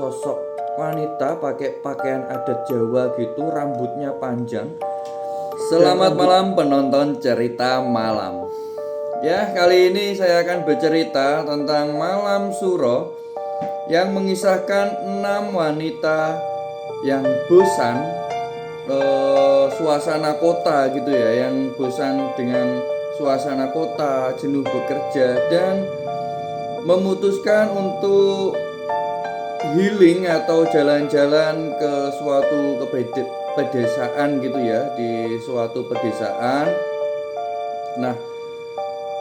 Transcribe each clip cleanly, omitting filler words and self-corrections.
sosok wanita pakai pakaian adat Jawa gitu, rambutnya panjang. Selamat malam penonton cerita malam. Ya, kali ini saya akan bercerita tentang Malam Suro yang mengisahkan 6 wanita yang bosan suasana kota gitu ya, yang bosan dengan suasana kota, jenuh bekerja dan memutuskan untuk healing atau jalan-jalan ke suatu pedesaan gitu ya, di suatu pedesaan. Nah,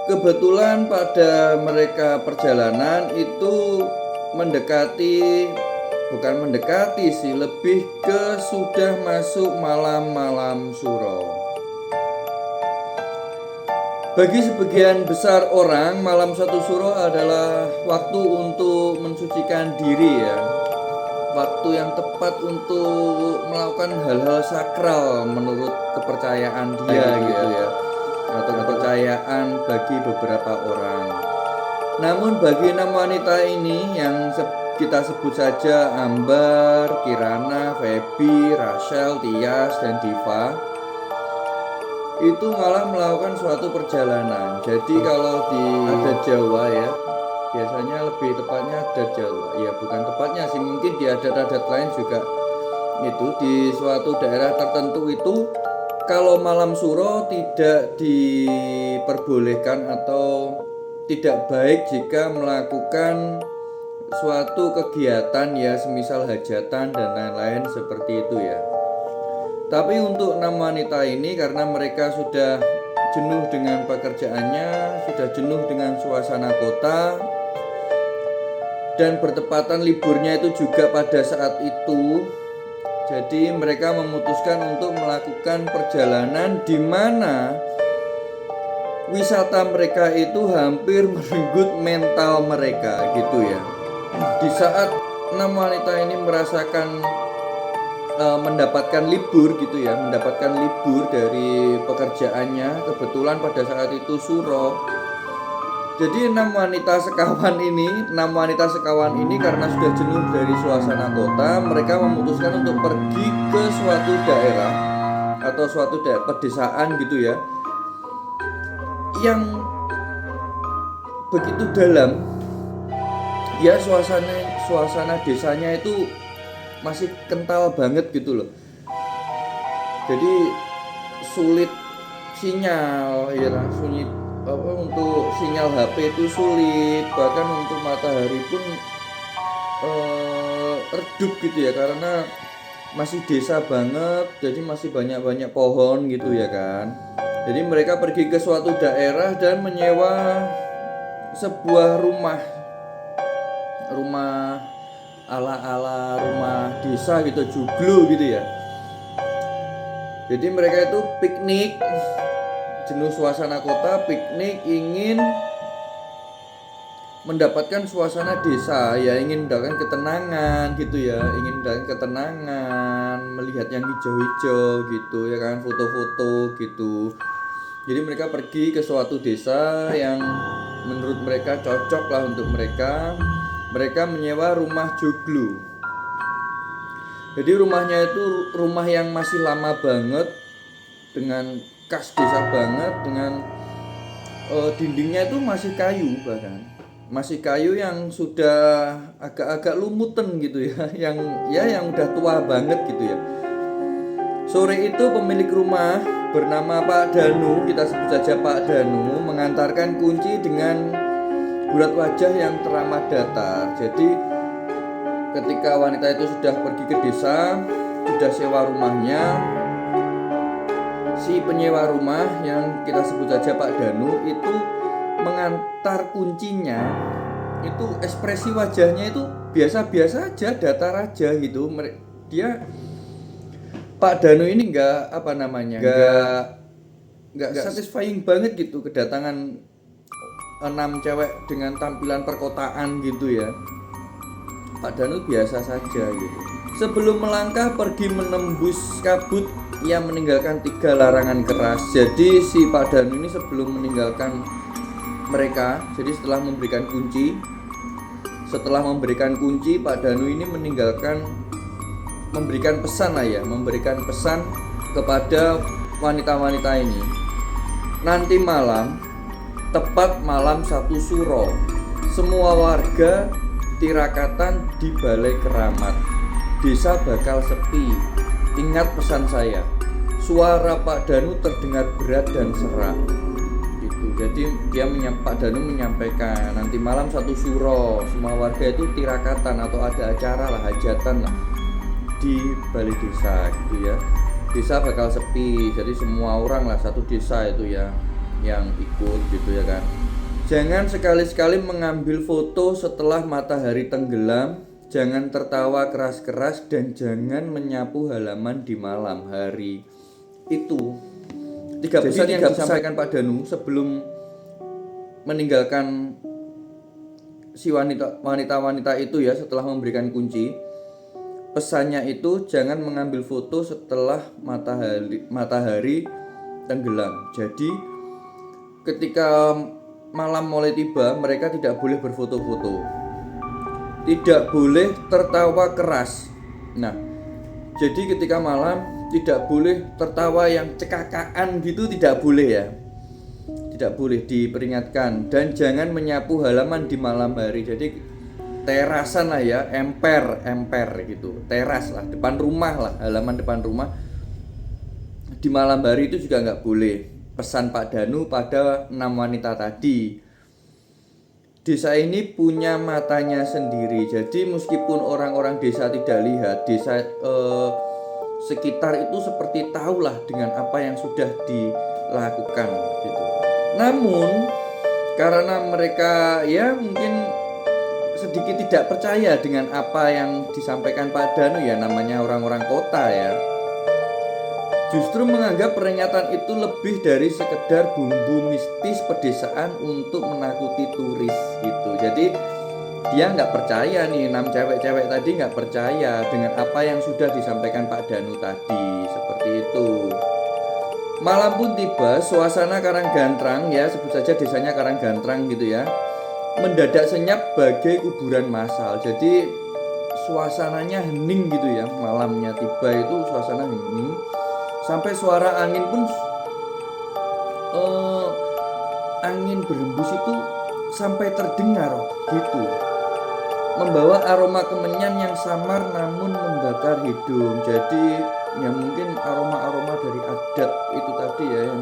kebetulan pada mereka perjalanan itu bukan mendekati sih, lebih ke sudah masuk malam-malam suro. Bagi sebagian besar orang, malam satu suro adalah waktu untuk mensucikan diri ya. Waktu yang tepat untuk melakukan hal-hal sakral menurut kepercayaan dia gitu ya. Atau kepercayaan bagi beberapa orang. Namun bagi 6 wanita ini yang kita sebut saja Ambar, Kirana, Feby, Rachel, Tias, dan Diva, itu malah melakukan suatu perjalanan. Jadi kalau di adat Jawa ya, biasanya lebih tepatnya adat Jawa. Ya bukan tepatnya sih, mungkin di adat-adat lain juga itu di suatu daerah tertentu itu kalau malam suro tidak diperbolehkan atau tidak baik jika melakukan suatu kegiatan ya, semisal hajatan dan lain-lain seperti itu ya. Tapi untuk 6 wanita ini, karena mereka sudah jenuh dengan pekerjaannya, sudah jenuh dengan suasana kota, dan bertepatan liburnya itu juga pada saat itu, jadi mereka memutuskan untuk melakukan perjalanan di mana wisata mereka itu hampir merenggut mental mereka gitu ya. Di saat 6 wanita ini merasakan mendapatkan libur gitu ya, mendapatkan libur dari pekerjaannya, kebetulan pada saat itu suro. Jadi 6 wanita sekawan ini karena sudah jenuh dari suasana kota, mereka memutuskan untuk pergi ke suatu daerah atau suatu pedesaan gitu ya, yang begitu dalam ya, suasana desanya itu masih kental banget gitu loh. Jadi sulit sinyal ya, untuk sinyal HP itu sulit, bahkan untuk matahari pun redup gitu ya, karena masih desa banget, jadi masih banyak pohon gitu ya kan. Jadi mereka pergi ke suatu daerah dan menyewa sebuah rumah ala-ala rumah desa gitu, joglo gitu ya. Jadi mereka itu piknik, jenuh suasana kota, piknik, ingin mendapatkan suasana desa ya, ingin mendapatkan ketenangan gitu ya, melihat yang hijau-hijau gitu ya kan, foto-foto gitu. Jadi mereka pergi ke suatu desa yang menurut mereka cocok lah untuk mereka. Mereka menyewa rumah joglo. Jadi rumahnya itu rumah yang masih lama banget, dengan khas desa banget, dengan dindingnya itu masih kayu, bahkan masih kayu yang sudah agak-agak lumutan gitu ya, yang udah tua banget gitu ya. Sore itu pemilik rumah bernama Pak Danu, kita sebut saja Pak Danu, mengantarkan kunci dengan bulat wajah yang teramat datar. Jadi ketika wanita itu sudah pergi ke desa, sudah sewa rumahnya, si penyewa rumah yang kita sebut saja Pak Danu itu mengantar kuncinya, itu ekspresi wajahnya itu biasa-biasa aja, datar aja gitu. Pak Danu ini nggak satisfying banget gitu kedatangan 6 cewek dengan tampilan perkotaan gitu ya. Pak Danu biasa saja gitu. Sebelum melangkah pergi menembus kabut, ia meninggalkan 3 larangan keras. Jadi si Pak Danu ini sebelum meninggalkan mereka, jadi setelah memberikan kunci, Setelah memberikan kunci, Pak Danu ini memberikan pesan lah ya, memberikan pesan kepada wanita-wanita ini. Nanti malam, tepat malam 1 Suro, semua warga Tirakatan di Balai Keramat. Desa bakal sepi. Ingat pesan saya. Suara Pak Danu terdengar berat dan serak. Gitu. Jadi Pak Danu menyampaikan nanti malam 1 Suro, semua warga itu tirakatan atau ada acara lah, hajatan lah di balai desa gitu ya. Desa bakal sepi, jadi semua orang lah satu desa itu ya yang ikut gitu ya kan. Jangan sekali-sekali mengambil foto setelah matahari tenggelam. Jangan tertawa keras-keras dan jangan menyapu halaman di malam hari. Itu 3 pesan yang disampaikan Pak Danu sebelum meninggalkan si wanita-wanita itu ya, setelah memberikan kunci. Pesannya itu jangan mengambil foto setelah matahari tenggelam. Jadi ketika malam mulai tiba, mereka tidak boleh berfoto-foto, tidak boleh tertawa keras. Nah, jadi ketika malam tidak boleh tertawa yang cekakaan gitu, tidak boleh ya, tidak boleh, diperingatkan. Dan jangan menyapu halaman di malam hari. Jadi terasan lah ya, emper gitu, teras lah, depan rumah lah, halaman depan rumah di malam hari itu juga nggak boleh. Pesan Pak Danu pada 6 wanita tadi. Desa ini punya matanya sendiri. Jadi meskipun orang-orang desa tidak lihat, desa sekitar itu seperti tahulah dengan apa yang sudah dilakukan gitu. Namun karena mereka ya mungkin sedikit tidak percaya dengan apa yang disampaikan Pak Danu ya, namanya orang-orang kota ya, justru menganggap peringatan itu lebih dari sekedar bumbu mistis pedesaan untuk menakuti turis gitu. Jadi dia nggak percaya nih, 6 cewek-cewek tadi nggak percaya dengan apa yang sudah disampaikan Pak Danu tadi, seperti itu. Malam pun tiba, suasana Karanggantrang ya, sebut saja desanya Karanggantrang gitu ya, mendadak senyap bagai kuburan massal. Jadi suasananya hening gitu ya, malamnya tiba itu suasana hening. Sampai suara angin pun angin berembus itu sampai terdengar gitu, membawa aroma kemenyan yang samar namun membakar hidung. Jadi ya mungkin aroma-aroma dari adat itu tadi ya, yang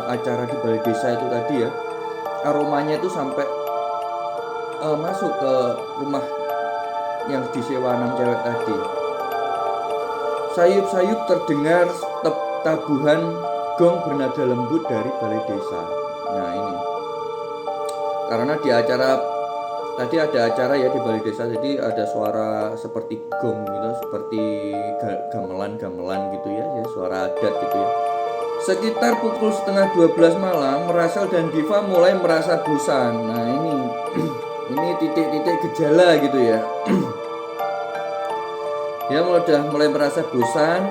acara di balai desa itu tadi ya, aromanya itu sampai masuk ke rumah yang disewa 6 cewek tadi. Sayup-sayup terdengar tabuhan gong bernada lembut dari balai desa. Nah ini karena di acara tadi ada acara ya di balai desa, jadi ada suara seperti gong gitu, seperti gamelan gitu ya, suara adat gitu ya. Sekitar pukul 11:30 malam, Rasel dan Diva mulai merasa bosan. Nah ini titik-titik gejala gitu ya. Dia mulai merasa bosan,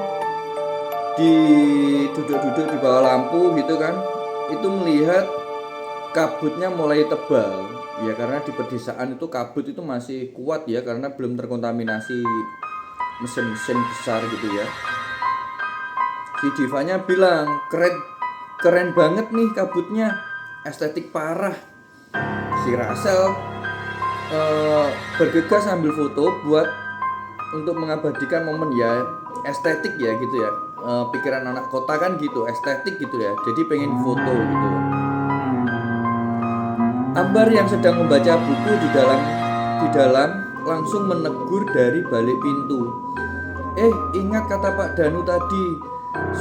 duduk-duduk di bawah lampu gitu kan. Itu melihat kabutnya mulai tebal ya, karena di pedesaan itu kabut itu masih kuat ya, karena belum terkontaminasi mesin-mesin besar gitu ya. Si Divanya bilang, keren banget nih kabutnya, estetik parah. Si Rasel bergegas ambil foto untuk mengabadikan momen ya, estetik ya gitu ya. Pikiran anak kota kan gitu, estetik gitu ya, jadi pengen foto gitu. Ambar yang sedang membaca buku di dalam langsung menegur dari balik pintu. Ingat kata Pak Danu tadi,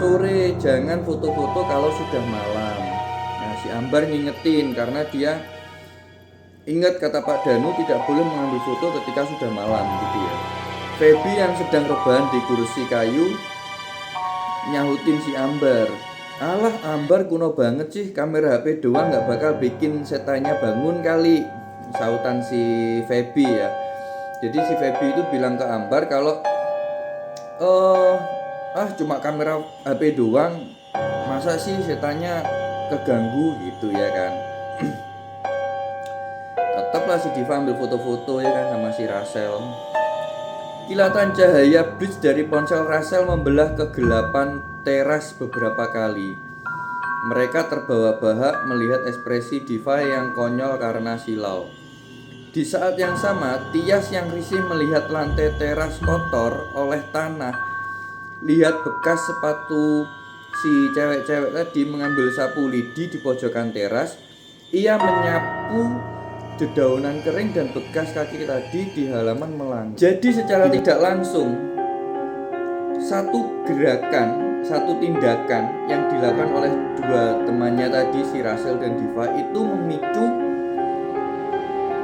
sore jangan foto-foto kalau sudah malam. Nah si Ambar ngingetin karena dia ingat kata Pak Danu tidak boleh mengambil foto ketika sudah malam gitu ya. Feby yang sedang rebahan di kursi kayu nyahutin si Ambar, alah Ambar kuno banget sih, kamera HP doang gak bakal bikin setannya bangun kali, sautan si Feby ya. Jadi si Feby itu bilang ke Ambar kalau cuma kamera HP doang, masa sih setannya keganggu gitu ya kan. Tetap lah si Diva ambil foto-foto ya kan sama si Rachel. Kilatan cahaya blitz dari ponsel Rachel membelah kegelapan teras beberapa kali. Mereka terbawa bahak melihat ekspresi Diva yang konyol karena silau. Di saat yang sama, Tias yang risih melihat lantai teras kotor oleh tanah. Lihat bekas sepatu si cewek-cewek tadi mengambil sapu lidi di pojokan teras. Ia menyapu dedaunan kering dan bekas kaki tadi di halaman melanggar. Jadi secara tidak langsung, satu gerakan, satu tindakan yang dilakukan oleh dua temannya tadi, si Rachel dan Diva, itu memicu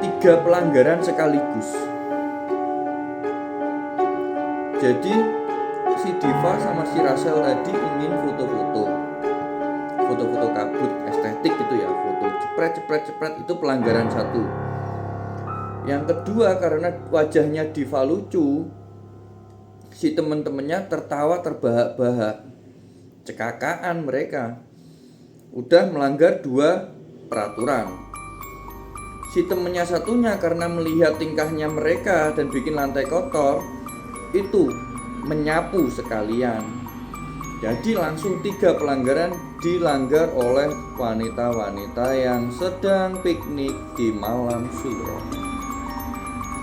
3 pelanggaran sekaligus. Jadi si Diva sama si Rachel tadi ingin foto-foto kabut estetik gitu ya, foto cepret itu pelanggaran 1. Yang kedua, karena wajahnya Diva lucu, si temen-temennya tertawa terbahak-bahak, cekakaan mereka, udah melanggar 2 peraturan. Si temennya satunya karena melihat tingkahnya mereka dan bikin lantai kotor, itu menyapu sekalian. Jadi langsung 3 pelanggaran dilanggar oleh wanita-wanita yang sedang piknik di malam suro.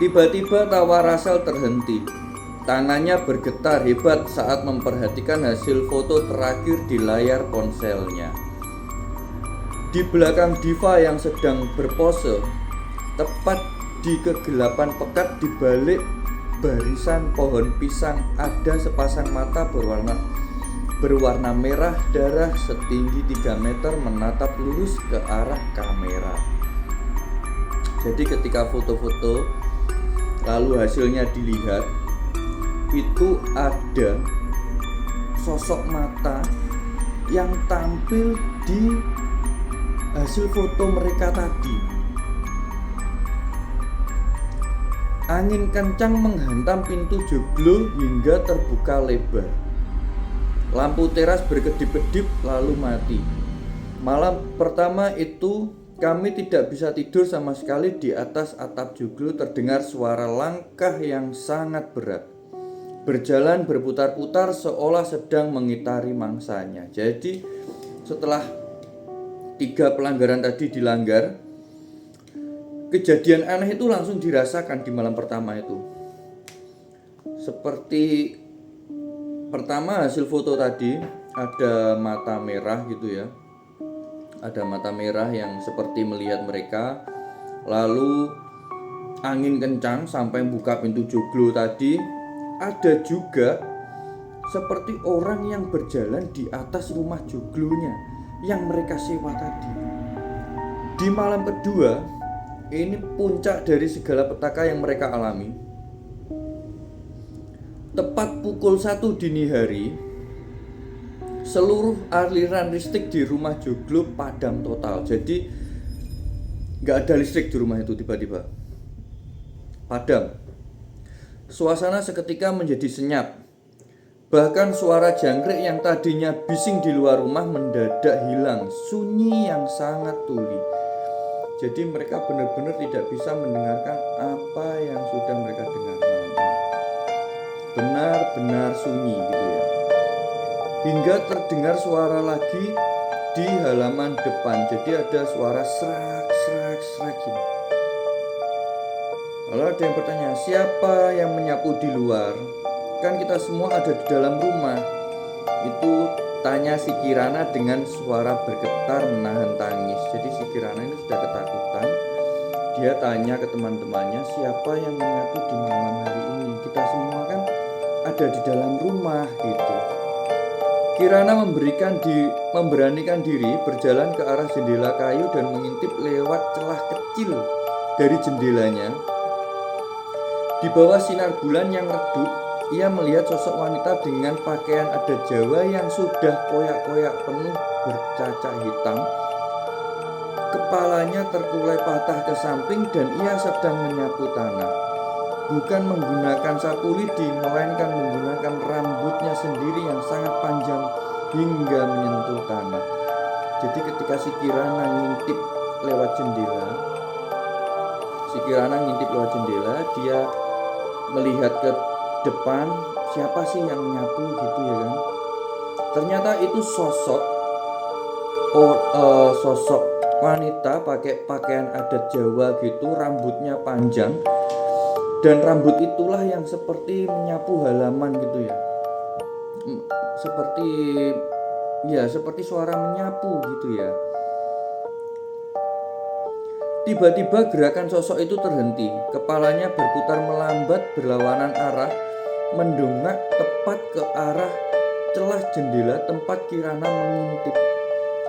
Tiba-tiba tawa Rachel terhenti. Tangannya bergetar hebat saat memperhatikan hasil foto terakhir di layar ponselnya. Di belakang Diva yang sedang berpose, tepat di kegelapan pekat di balik barisan pohon pisang, ada sepasang mata berwarna merah darah setinggi 3 meter menatap lurus ke arah kamera. Jadi ketika foto-foto lalu hasilnya dilihat, itu ada sosok mata yang tampil di hasil foto mereka tadi. Angin kencang menghantam pintu joglo hingga terbuka lebar. Lampu teras berkedip-kedip lalu mati. Malam pertama itu kami tidak bisa tidur sama sekali. Di atas atap joglo terdengar suara langkah yang sangat berat, berjalan berputar-putar seolah sedang mengitari mangsanya. Jadi setelah 3 pelanggaran tadi dilanggar, kejadian aneh itu langsung dirasakan di malam pertama itu. Seperti pertama hasil foto tadi ada mata merah gitu ya, ada mata merah yang seperti melihat mereka. Lalu angin kencang sampai buka pintu joglo tadi. Ada juga seperti orang yang berjalan di atas rumah joglonya yang mereka sewa tadi. Di malam kedua, ini puncak dari segala petaka yang mereka alami. Tepat pukul 1 dini hari, seluruh aliran listrik di rumah joglo padam total. Jadi gak ada listrik di rumah itu, tiba-tiba padam. Suasana seketika menjadi senyap. Bahkan suara jangkrik yang tadinya bising di luar rumah mendadak hilang, sunyi yang sangat tuli. Jadi mereka benar-benar tidak bisa mendengarkan apa yang sudah mereka dengar malam ini. Benar-benar sunyi gitu ya. Hingga terdengar suara lagi di halaman depan. Jadi ada suara serak gitu. Lalu ada yang bertanya, siapa yang menyapu di luar? Kan kita semua ada di dalam rumah. Itu tanya si Kirana dengan suara bergetar menahan tangis. Jadi si Kirana ini sudah ketakutan. Dia tanya ke teman-temannya, siapa yang menyapu di malam hari ini? Kita semua kan ada di dalam rumah gitu. Kirana memberanikan diri berjalan ke arah jendela kayu dan mengintip lewat celah kecil dari jendelanya. Di bawah sinar bulan yang redup, ia melihat sosok wanita dengan pakaian adat Jawa yang sudah koyak-koyak penuh bercacak hitam. Kepalanya terkulai patah ke samping dan ia sedang menyapu tanah. Bukan menggunakan sapu lidi, melainkan menggunakan rambutnya sendiri yang sangat panjang hingga menyentuh tanah. Jadi ketika si Kirana ngintip lewat jendela, si Si Kirana ngintip lewat jendela, dia melihat ke depan, siapa sih yang nyapu gitu ya kan. Ternyata itu sosok wanita pakai pakaian adat Jawa gitu, rambutnya panjang, dan rambut itulah yang seperti menyapu halaman gitu ya. Seperti suara menyapu gitu ya. Tiba-tiba gerakan sosok itu terhenti. Kepalanya berputar melambat berlawanan arah, mendongak tepat ke arah celah jendela tempat Kirana mengintip.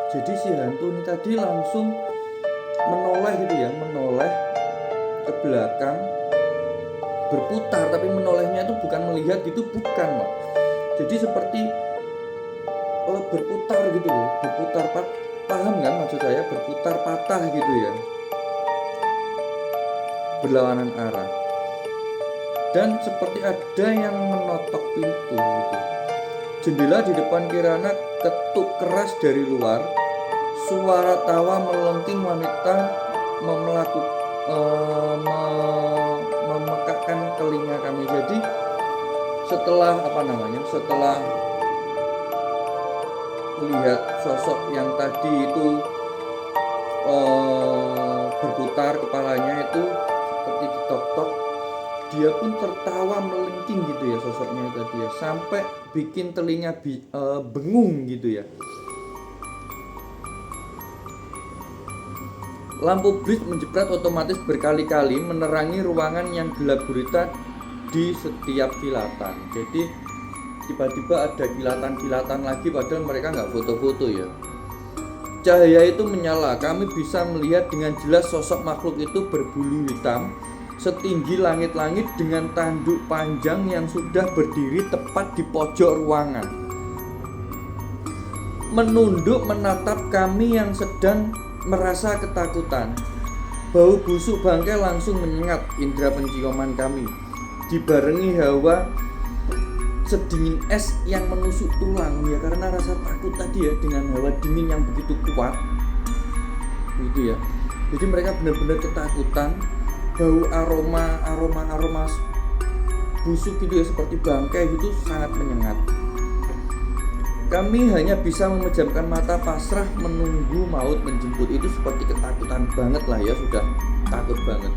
Jadi si hantu ini tadi langsung menoleh gitu ya, menoleh ke belakang, berputar, tapi menolehnya itu bukan melihat gitu, bukan Mak. Jadi seperti berputar gitu loh, berputar paham kan maksud saya, berputar patah gitu ya, berlawanan arah. Dan seperti ada yang menotok pintu gitu. Jendela di depan Kirana ketuk keras dari luar. Suara tawa melengking wanita memekakkan telinga kami. Jadi setelah melihat sosok yang tadi itu berputar kepalanya itu seperti ditok-tok, dia pun tertawa melengking gitu ya sosoknya tadi ya, sampai bikin telinga bengung gitu ya. Lampu bris menjepret otomatis berkali-kali menerangi ruangan yang gelap gulita di setiap kilatan. Jadi tiba-tiba ada kilatan-kilatan lagi, padahal mereka nggak foto-foto ya. Cahaya itu menyala, kami bisa melihat dengan jelas sosok makhluk itu berbulu hitam setinggi langit-langit dengan tanduk panjang yang sudah berdiri tepat di pojok ruangan. Menunduk menatap kami yang sedang merasa ketakutan. Bau busuk bangkai langsung menyengat indera penciuman kami, dibarengi hawa sedingin es yang menusuk tulang ya, karena rasa takut tadi ya, dengan hawa dingin yang begitu kuat gitu ya. Jadi mereka benar-benar ketakutan. Bau aroma busuk gitu ya, seperti bangkai gitu, sangat menyengat. Kami hanya bisa memejamkan mata pasrah menunggu maut menjemput. Itu seperti ketakutan banget lah ya, sudah takut banget.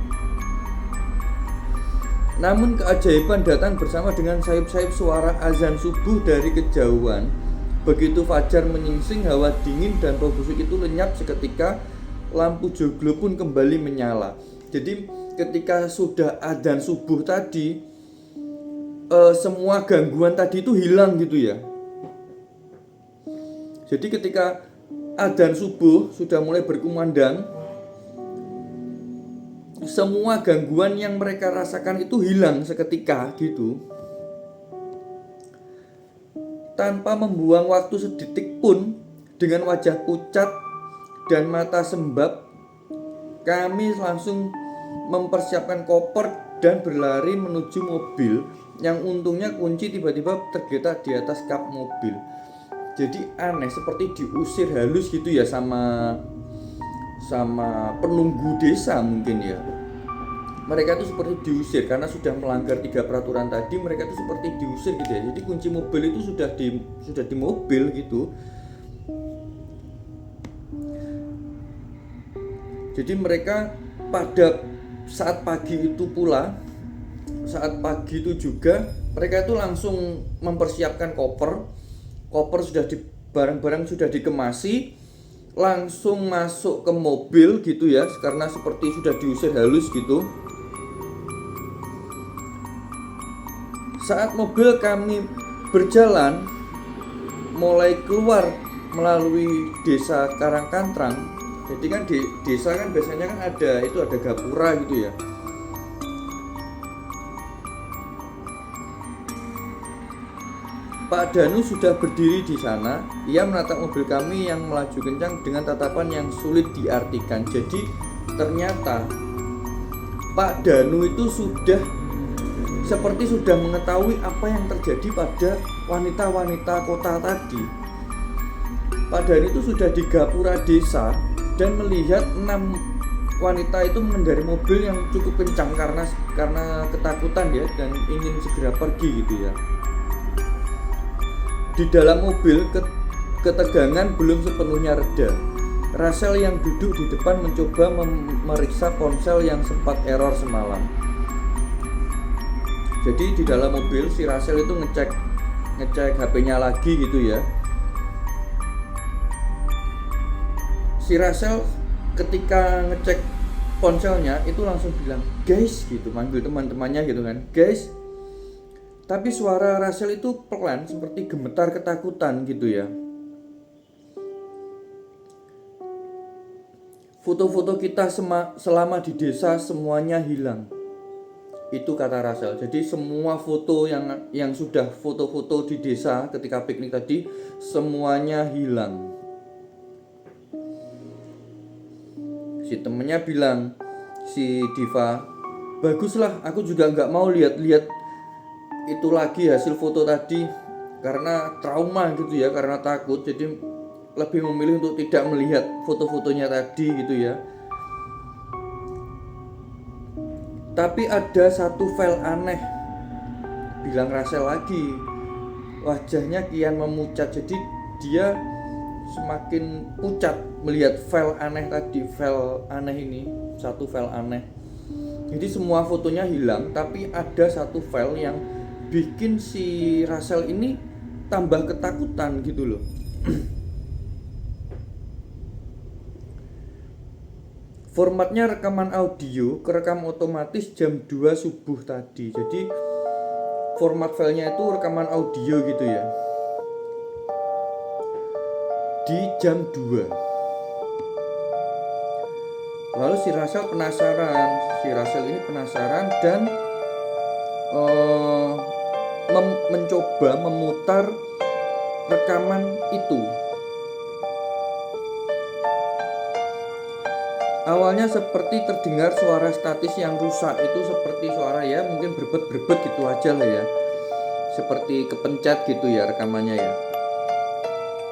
Namun keajaiban datang bersama dengan sayup-sayup suara azan subuh dari kejauhan. Begitu fajar menyingsing, hawa dingin dan bau busuk itu lenyap seketika. Lampu joglo pun kembali menyala. Jadi ketika sudah adzan subuh tadi, semua gangguan tadi itu hilang gitu ya. Jadi ketika adzan subuh sudah mulai berkumandang, semua gangguan yang mereka rasakan itu hilang seketika gitu. Tanpa membuang waktu sedetik pun, dengan wajah pucat dan mata sembab, kami langsung mempersiapkan koper dan berlari menuju mobil yang untungnya kunci tiba-tiba tergeletak di atas kap mobil. Jadi aneh, seperti diusir halus gitu ya sama penunggu desa mungkin ya. Mereka itu seperti diusir karena sudah melanggar 3 peraturan tadi. Mereka itu seperti diusir gitu ya. Jadi kunci mobil itu sudah di mobil gitu. Jadi mereka pada saat pagi itu juga mereka itu langsung mempersiapkan koper sudah barang-barang sudah dikemasi, langsung masuk ke mobil gitu ya, karena seperti sudah diusir halus gitu. Saat mobil kami berjalan mulai keluar melalui desa Karangkantrang. Jadi kan di desa kan biasanya kan ada gapura gitu ya. Pak Danu sudah berdiri di sana. Ia menatap mobil kami yang melaju kencang dengan tatapan yang sulit diartikan. Jadi ternyata Pak Danu itu sudah mengetahui apa yang terjadi pada wanita-wanita kota tadi. Pak Danu itu sudah di gapura desa dan melihat wanita itu mengendarai mobil yang cukup kencang karena ketakutan ya, dan ingin segera pergi gitu ya. Di dalam mobil ketegangan belum sepenuhnya reda. Rachel yang duduk di depan mencoba memeriksa ponsel yang sempat error semalam. Jadi di dalam mobil si Rachel itu ngecek HP-nya lagi gitu ya. Si Rachel ketika ngecek ponselnya itu langsung bilang, "Guys," gitu, manggil teman-temannya gitu kan, "Guys." Tapi suara Rachel itu pelan seperti gemetar ketakutan gitu ya. "Foto-foto kita selama di desa semuanya hilang." Itu kata Rachel. Jadi semua foto yang sudah foto-foto di desa ketika piknik tadi semuanya hilang. Si temennya bilang, si Diva, "Baguslah, aku juga nggak mau lihat-lihat itu lagi hasil foto tadi karena trauma gitu ya, karena takut. Jadi lebih memilih untuk tidak melihat foto-fotonya tadi gitu ya. Tapi ada satu file aneh," bilang Rachel lagi. Wajahnya kian memucat. Jadi dia semakin pucat melihat file aneh tadi. File aneh ini, satu file aneh. Jadi semua fotonya hilang, tapi ada satu file yang bikin si Rachel ini tambah ketakutan gitu loh. Formatnya rekaman audio, kerekam otomatis jam 2 subuh tadi. Jadi format filenya itu rekaman audio gitu ya, di jam 2. Lalu si Rachel ini penasaran dan mencoba memutar rekaman itu. Awalnya seperti terdengar suara statis yang rusak, itu seperti suara ya mungkin berbet gitu aja lah ya, seperti kepencet gitu ya rekamannya ya.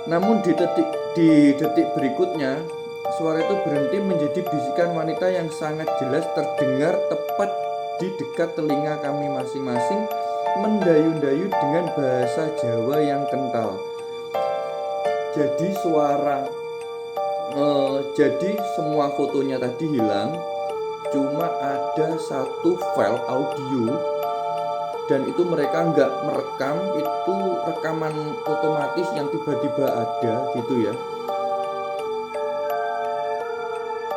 Namun di detik berikutnya suara itu berhenti menjadi bisikan wanita yang sangat jelas terdengar tepat di dekat telinga kami masing-masing, mendayu-dayu dengan bahasa Jawa yang kental. Jadi semua fotonya tadi hilang, cuma ada satu file audio, dan itu mereka nggak merekam, itu rekaman otomatis yang tiba-tiba ada gitu ya.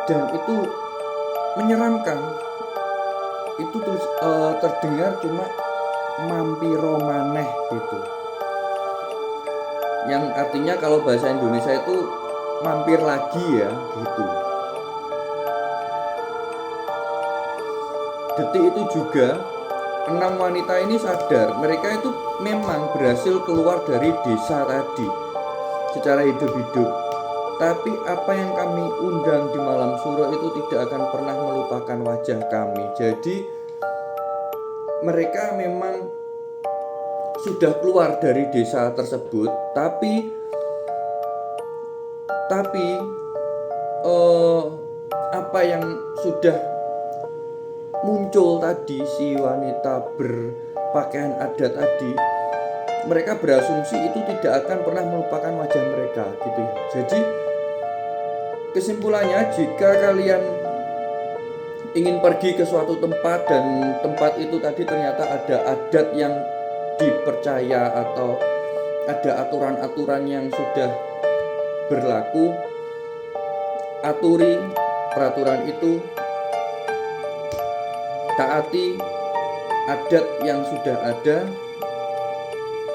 Dan itu menyeramkan. Itu terdengar cuma mampiro maneh gitu, yang artinya kalau bahasa Indonesia itu mampir lagi ya gitu. Detik itu juga 6 wanita ini sadar mereka itu memang berhasil keluar dari desa tadi secara hidup-hidup. Tapi apa yang kami undang di malam suro itu tidak akan pernah melupakan wajah kami. Jadi mereka memang sudah keluar dari desa tersebut, tapi apa yang sudah muncul tadi, si wanita berpakaian adat tadi, mereka berasumsi itu tidak akan pernah melupakan wajah mereka gitu ya. Jadi kesimpulannya, jika kalian ingin pergi ke suatu tempat dan tempat itu tadi ternyata ada adat yang dipercaya atau ada aturan-aturan yang sudah berlaku, aturi peraturan itu, taati adat yang sudah ada,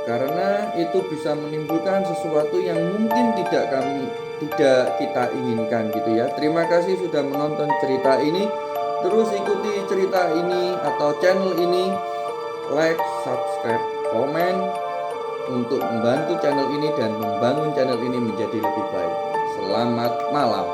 karena itu bisa menimbulkan sesuatu yang mungkin tidak kita inginkan gitu ya. Terima kasih sudah menonton cerita ini. Terus ikuti cerita ini atau channel ini, like, subscribe, komen untuk membantu channel ini dan membangun channel ini menjadi lebih baik. Selamat malam.